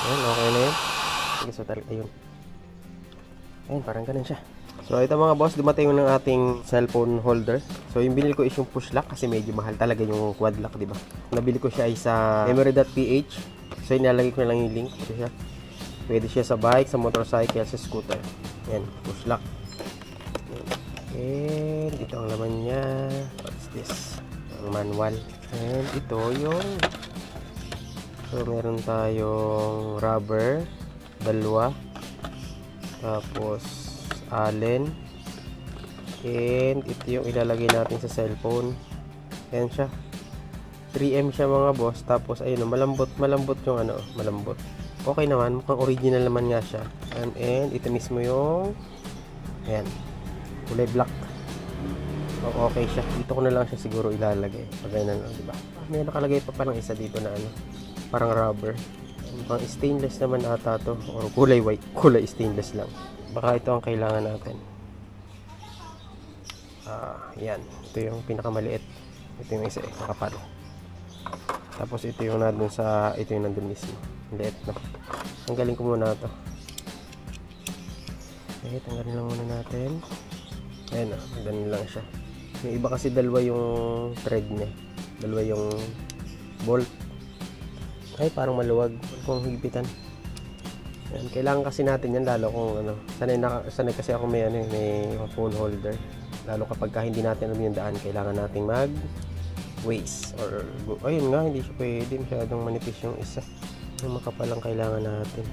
Ayan, okay na yun. Sige, so talaga yun. Ayan, parang ganun siya. So ito mga boss, dumating ng ating cellphone holder. So yung binili ko is yung push lock kasi medyo mahal talaga yung quad lock, di ba? Nabili ko siya ay sa memory.ph. So inalagay ko na lang yung link. Ito siya. Pwede siya sa bike, sa motorcycle, sa scooter. Ayan, push lock. And ito ang laman niya. What's this? Ang manual. And ito yung so meron tayong rubber, dalawa. Tapos allen. And ito yung ilalagay natin sa cellphone. Ayan siya. 3M siya mga boss. Tapos ayun, malambot yung ano, malambot. Okay naman, mukhang original naman nga siya. And ito mismo yung ayan, kulay black. So, okay siya. Dito ko na lang siya siguro ilalagay. Pagay na lang, diba? May nakalagay pa palang isa dito na ano, parang rubber. Mukhang stainless naman ata to. Or kulay white. Kulay stainless lang. Baka ito ang kailangan natin. Yan. Ito yung pinakamaliit. Ito yung isa nakapal. Tapos ito yung nandun sa, ito yung nandun mismo. Liit na. Tanggalin ko muna ito. Okay, tanggalin lang muna natin. Ayan o, ganun lang siya. Yung iba kasi dalawa yung thread niya. Dalawa yung bolt. Ay, parang maluwag. Kung higipitan. Ayan, kailangan kasi natin yan lalo kung ano. Sanay kasi ako may ano, may phone holder. Lalo kapag hindi natin alam yung daan, kailangan nating mag waste or ayun nga, hindi siya pwede, masyadong manipis yung isa. Yung makapal lang kailangan natin.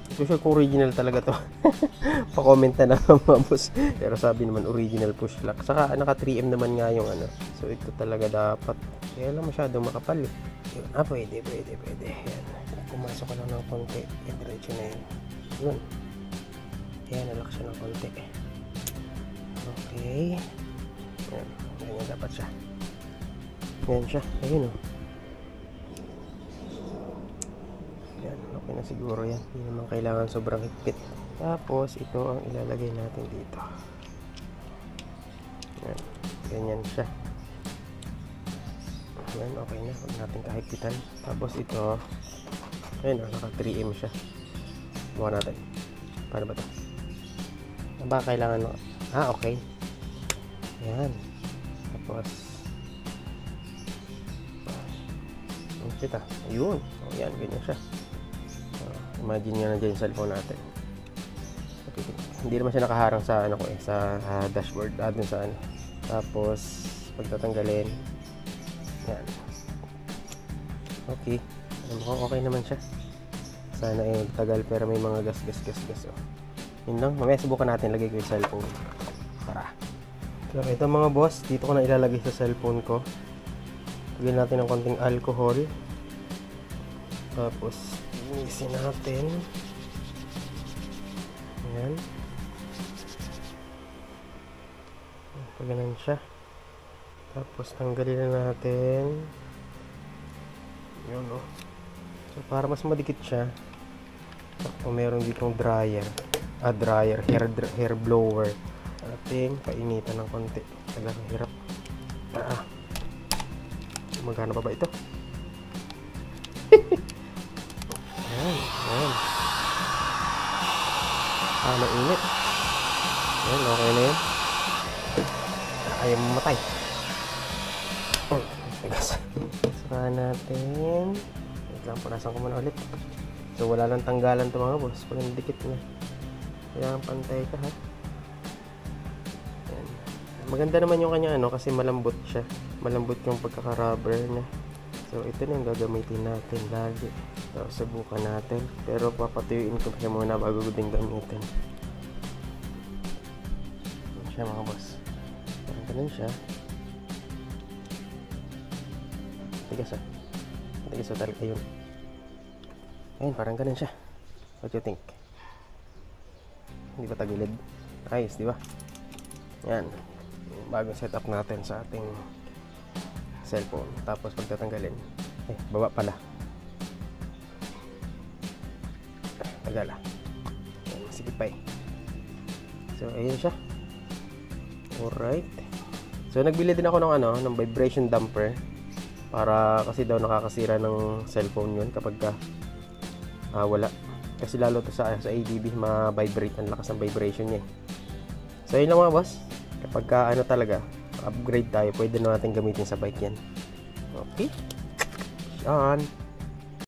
Ito siya kung original talaga to. Pa-comment na mga boss. Pero sabi naman original push lock. Saka naka 3M naman nga yung ano. So ito talaga dapat. Kaya lang masyadong makapal eh. Yun. Pwede. Yan. Pumasok ka lang ng konti. Diretso na yun. Yun. Ayan, nalak siya ng konti. Okay. Yan. Ganyan dapat siya. Yan siya. Ayun o. Yan. Okay na siguro yan. Hindi naman kailangan sobrang higpit. Tapos ito ang ilalagay natin dito. Yan. Ganyan siya. Yan. Okay na. Huwag natin kahigpitan. Tapos ito. Ayun o. Naka 3M siya. Buka natin. Paano ba ito? Baka kailangan okay. Yan. Tapos kita. Ayun. So, yan. Ganyan siya. Imagine nyo na dyan yung cellphone natin. Okay. Hindi naman siya nakaharang sa ano ko sa dashboard. Dun sa ano. Tapos pagtatanggalin. Yan. Okay. Mukhang okay naman siya. Sana tagal pero may mga gas. Oh. Yun lang. Mamaya subukan natin. Lagay ko yung cellphone. Tara. So, ito mga boss. Dito ko na ilalagay sa cellphone ko. Lagyan natin ng konting alcohol. Tapos inisin natin. Ayan. Pag ganun siya. Tapos tanggalin na natin. Yun o. So para mas madikit siya. So, meron ditong dryer. Hair blower. Ating painitan ng konti. Talagang hirap. Magkano pa ba ito? Ayan. Mainit. Ayan, okay na yun. Ayaw mamatay. Tigas. Saka natin. Wait lang, punasan ko muna ulit. So, wala lang tanggalan ito mga boss. Pag nandikit na. Kailangan pantay ka ha. Ayan. Maganda naman yung kanya ano kasi malambot siya. Malambot yung pagkaka-rubber niya. So, ito na yung gagamitin natin lagi. So, subukan natin. Pero papatuyuin ko siya muna bago ko din gamitin. Ayan siya mga boss. Parang ganun siya. Tigas talaga yun. Ayan, parang ganun siya. What you think? Hindi ba tagilid? Ayos, di ba? Ayan. Bagong setup natin sa ating cellphone. Tapos pagtatanggalin. Baba pala. Tagala. Sige pa eh. So, ayun siya. Alright. So, nagbili din ako ng ng vibration damper. Para kasi daw nakakasira ng cellphone yun kapag wala. Kasi lalo to sa ADB, ma-vibrate, ang lakas ng vibration niya. So yun lang mga boss. Kapag ano talaga, upgrade tayo, pwede na natin gamitin sa bike yan. Okay. Yan.